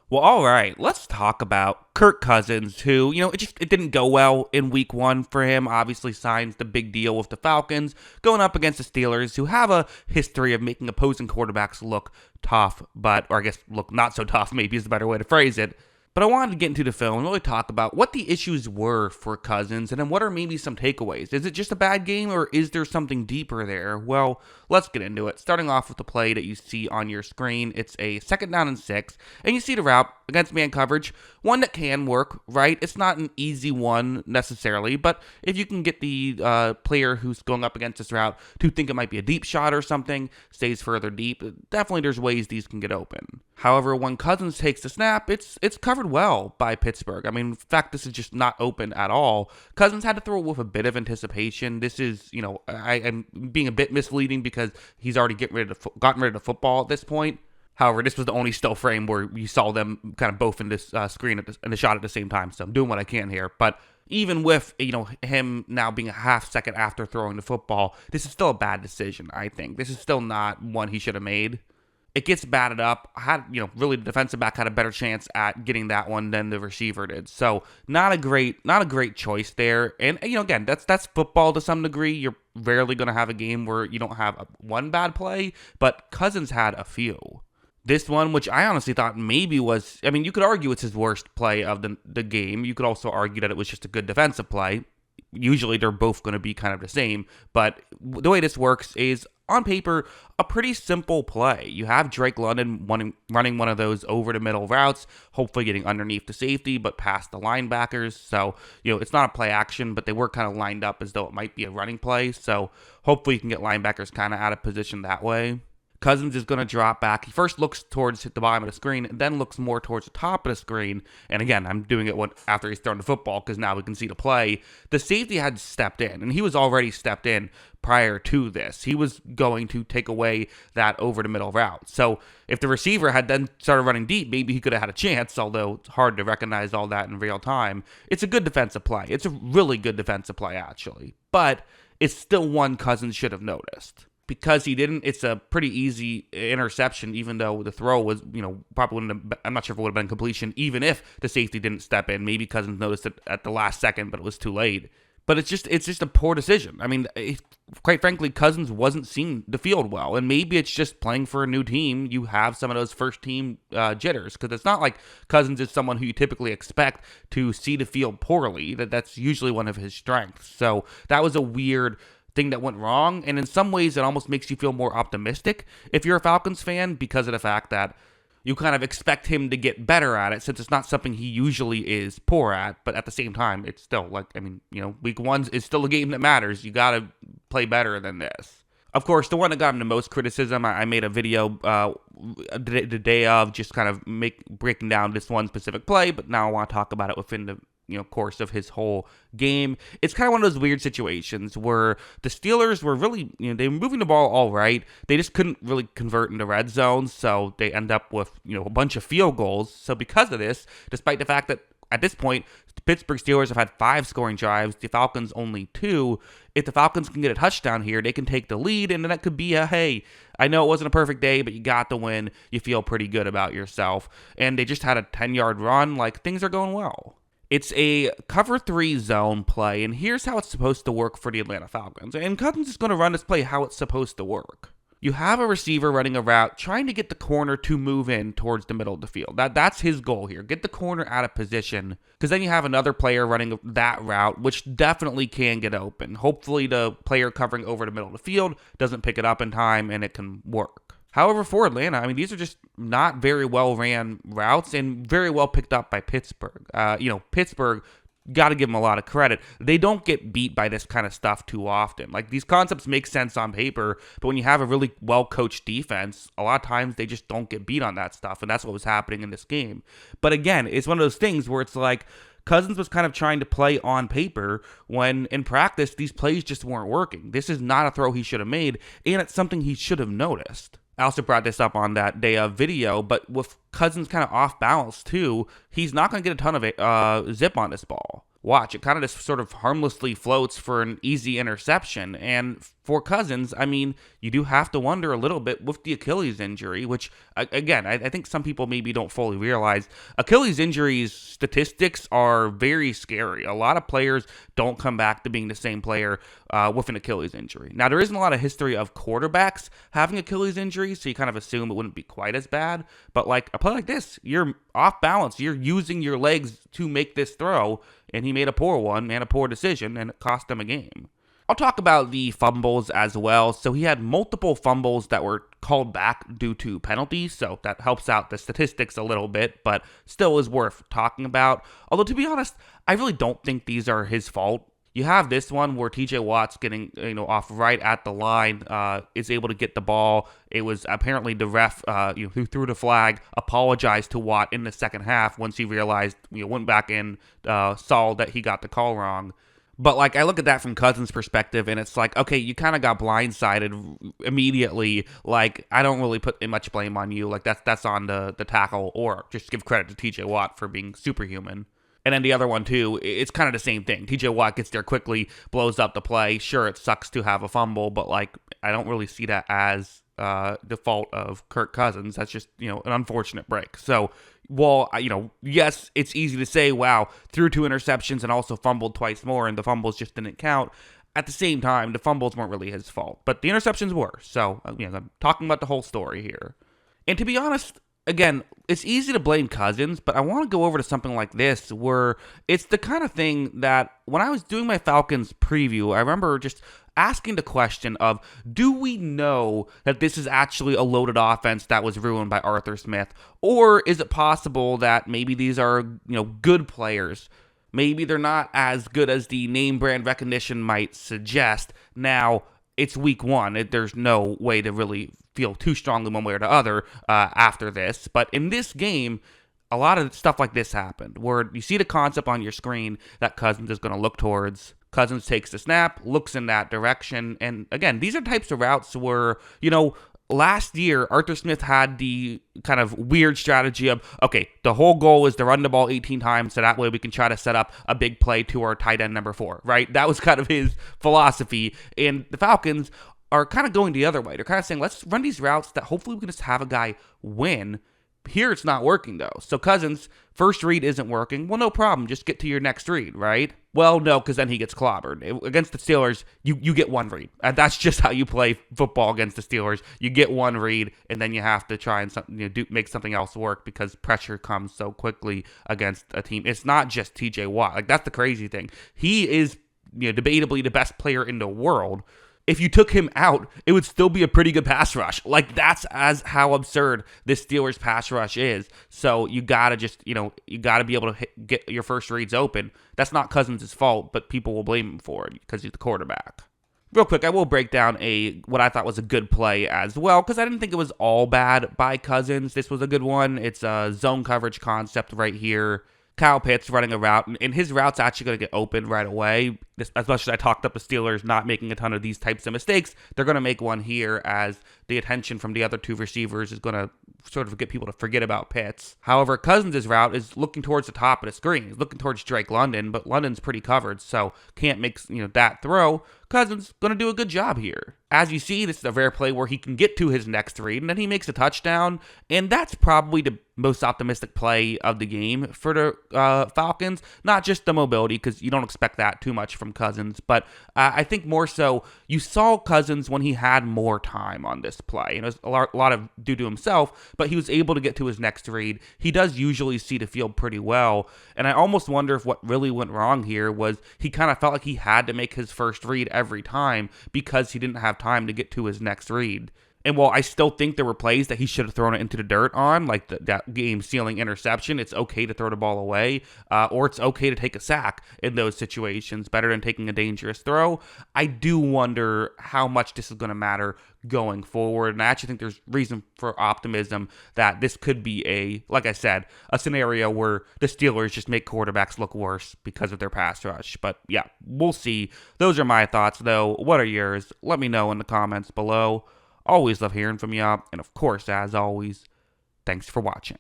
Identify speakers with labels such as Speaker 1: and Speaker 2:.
Speaker 1: Well, all right, let's talk about Kirk Cousins, who, it didn't go well in week one for him. Obviously, signs the big deal with the Falcons, going up against the Steelers, who have a history of making opposing quarterbacks look tough, or I guess look not so tough, maybe is the better way to phrase it. But I wanted to get into the film and really talk about what the issues were for Cousins and then what are maybe some takeaways. Is it just a bad game or is there something deeper there? Well, let's get into it. Starting off with the play that you see on your screen, it's a 2nd down and 6, and you see the route against man coverage, one that can work, right? It's not an easy one necessarily, but if you can get the player who's going up against this route to think it might be a deep shot or something, stays further deep, definitely there's ways these can get open. However, when Cousins takes the snap, it's covered well by Pittsburgh. I mean, in fact, this is just not open at all. Cousins had to throw it with a bit of anticipation. This is, I'm being a bit misleading because he's already gotten rid of the football at this point. However, this was the only still frame where you saw them kind of both in this screen in the shot at the same time. So I'm doing what I can here. But even with, him now being a half second after throwing the football, this is still a bad decision, I think. This is still not one he should have made. It gets batted up. Really the defensive back had a better chance at getting that one than the receiver did. So not a great choice there. And again, that's football to some degree. You're rarely going to have a game where you don't have one bad play, but Cousins had a few. This one, which I honestly thought maybe was, you could argue it's his worst play of the game. You could also argue that it was just a good defensive play. Usually they're both going to be kind of the same, but the way this works is, on paper, a pretty simple play. You have Drake London running one of those over the middle routes, hopefully getting underneath the safety, but past the linebackers. So, it's not a play action, but they were kind of lined up as though it might be a running play. So hopefully you can get linebackers kind of out of position that way. Cousins is going to drop back. He first looks towards the bottom of the screen, and then looks more towards the top of the screen. And again, I'm doing it after he's thrown the football because now we can see the play. The safety had stepped in, and he was already stepped in prior to this. He was going to take away that over the middle route. So if the receiver had then started running deep, maybe he could have had a chance, although it's hard to recognize all that in real time. It's a good defensive play. It's a really good defensive play, actually. But it's still one Cousins should have noticed. Because he didn't, it's a pretty easy interception, even though the throw was, probably wouldn't have, I'm not sure if it would have been completion, even if the safety didn't step in. Maybe Cousins noticed it at the last second, but it was too late. But it's just a poor decision. Quite frankly, Cousins wasn't seeing the field well, and maybe it's just playing for a new team. You have some of those first team jitters, because it's not like Cousins is someone who you typically expect to see the field poorly. That's usually one of his strengths. So that was a weird thing that went wrong, and in some ways it almost makes you feel more optimistic if you're a Falcons fan, because of the fact that you kind of expect him to get better at it, since it's not something he usually is poor at. But at the same time, it's still week one is still a game that matters. You gotta play better than this. Of course, the one that got him the most criticism, I made a video the day of, just kind of breaking down this one specific play, but now I want to talk about it within the course of his whole game. It's kind of one of those weird situations where the Steelers were really, they were moving the ball all right. They just couldn't really convert into red zones, so they end up with, a bunch of field goals. So because of this, despite the fact that at this point, the Pittsburgh Steelers have had 5 scoring drives, the Falcons only 2. If the Falcons can get a touchdown here, they can take the lead, and then that could be hey, I know it wasn't a perfect day, but you got the win. You feel pretty good about yourself. And they just had a 10-yard run. Things are going well. It's a cover 3 zone play, and here's how it's supposed to work for the Atlanta Falcons. And Cousins is going to run this play how it's supposed to work. You have a receiver running a route, trying to get the corner to move in towards the middle of the field. That's his goal here. Get the corner out of position, because then you have another player running that route, which definitely can get open. Hopefully the player covering over the middle of the field doesn't pick it up in time, and it can work. However, for Atlanta, these are just not very well ran routes and very well picked up by Pittsburgh. Pittsburgh, got to give them a lot of credit. They don't get beat by this kind of stuff too often. These concepts make sense on paper, but when you have a really well-coached defense, a lot of times they just don't get beat on that stuff, and that's what was happening in this game. But again, it's one of those things where it's like Cousins was kind of trying to play on paper when in practice these plays just weren't working. This is not a throw he should have made, and it's something he should have noticed. I also brought this up on that day of video, but with Cousins kind of off balance too, he's not going to get a ton of zip on this ball. Watch, it kind of just sort of harmlessly floats for an easy interception, and for Cousins, I mean, you do have to wonder a little bit with the Achilles injury, which, again, I think some people maybe don't fully realize. Achilles injuries statistics are very scary. A lot of players don't come back to being the same player with an Achilles injury. Now, there isn't a lot of history of quarterbacks having Achilles injuries, so you kind of assume it wouldn't be quite as bad. But like a play like this, you're off balance. You're using your legs to make this throw, and he made a poor one and a poor decision, and it cost him a game. I'll talk about the fumbles as well. So he had multiple fumbles that were called back due to penalties, so that helps out the statistics a little bit, but still is worth talking about. Although, to be honest, I really don't think these are his fault. You have this one where TJ Watt's getting off right at the line, is able to get the ball. It was apparently the ref who threw the flag apologized to Watt in the second half once he realized, went back in, saw that he got the call wrong. But, like, I look at that from Cousins' perspective, and it's like, okay, you kind of got blindsided immediately. Like, I don't really put much blame on you. Like, that's on the tackle, or just give credit to TJ Watt for being superhuman. And then the other one, too, it's kind of the same thing. TJ Watt gets there quickly, blows up the play. Sure, it sucks to have a fumble, but, like, I don't really see that as the fault of Kirk Cousins. That's just, an unfortunate break. So, well, yes, it's easy to say, wow, threw 2 interceptions and also fumbled twice more, and the fumbles just didn't count. At the same time, the fumbles weren't really his fault, but the interceptions were. So, I'm talking about the whole story here. And to be honest, again, it's easy to blame Cousins, but I want to go over to something like this where it's the kind of thing that when I was doing my Falcons preview, I remember just asking the question of, do we know that this is actually a loaded offense that was ruined by Arthur Smith? Or is it possible that maybe these are, good players? Maybe they're not as good as the name brand recognition might suggest. Now, it's week 1. There's no way to really feel too strongly one way or the other after this. But in this game, a lot of stuff like this happened, where you see the concept on your screen that Cousins is going to look towards. Cousins takes the snap, looks in that direction. And again, these are types of routes where, last year, Arthur Smith had the kind of weird strategy of, okay, the whole goal is to run the ball 18 times, so that way we can try to set up a big play to our tight end number 4, right? That was kind of his philosophy. And the Falcons are kind of going the other way. They're kind of saying, let's run these routes that hopefully we can just have a guy win. Here it's not working, though. So Cousins, first read isn't working. Well, no problem. Just get to your next read, right? Well, no, because then he gets clobbered. Against the Steelers, you get one read. And that's just how you play football against the Steelers. You get one read, and then you have to try and make something else work because pressure comes so quickly against a team. It's not just TJ Watt. Like, that's the crazy thing. He is debatably the best player in the world. If you took him out, it would still be a pretty good pass rush. Like, that's as how absurd this Steelers pass rush is. So you gotta just, you gotta be able to get your first reads open. That's not Cousins' fault, but people will blame him for it because he's the quarterback. Real quick, I will break down what I thought was a good play as well, because I didn't think it was all bad by Cousins. This was a good one. It's a zone coverage concept right here. Kyle Pitts running a route, and his route's actually going to get open right away. As much as I talked up the Steelers not making a ton of these types of mistakes, they're going to make one here as the attention from the other 2 receivers is going to sort of get people to forget about Pitts. However, Cousins' route is looking towards the top of the screen. He's looking towards Drake London, but London's pretty covered, so can't make that throw. Cousins going to do a good job here. As you see, this is a rare play where he can get to his next read, and then he makes a touchdown, and that's probably the most optimistic play of the game for the Falcons. Not just the mobility, because you don't expect that too much from Cousins, but I think more so you saw Cousins when he had more time on this play. It was a lot of due to himself, but he was able to get to his next read. He does usually see the field pretty well, and I almost wonder if what really went wrong here was he kind of felt like he had to make his first read every time because he didn't have time to get to his next read. And while I still think there were plays that he should have thrown it into the dirt on, like that game-sealing interception, it's okay to throw the ball away, or it's okay to take a sack in those situations, better than taking a dangerous throw. I do wonder how much this is going to matter going forward, and I actually think there's reason for optimism that this could be like I said, a scenario where the Steelers just make quarterbacks look worse because of their pass rush. But yeah, we'll see. Those are my thoughts, though. What are yours? Let me know in the comments below. Always love hearing from you, and of course, as always, thanks for watching.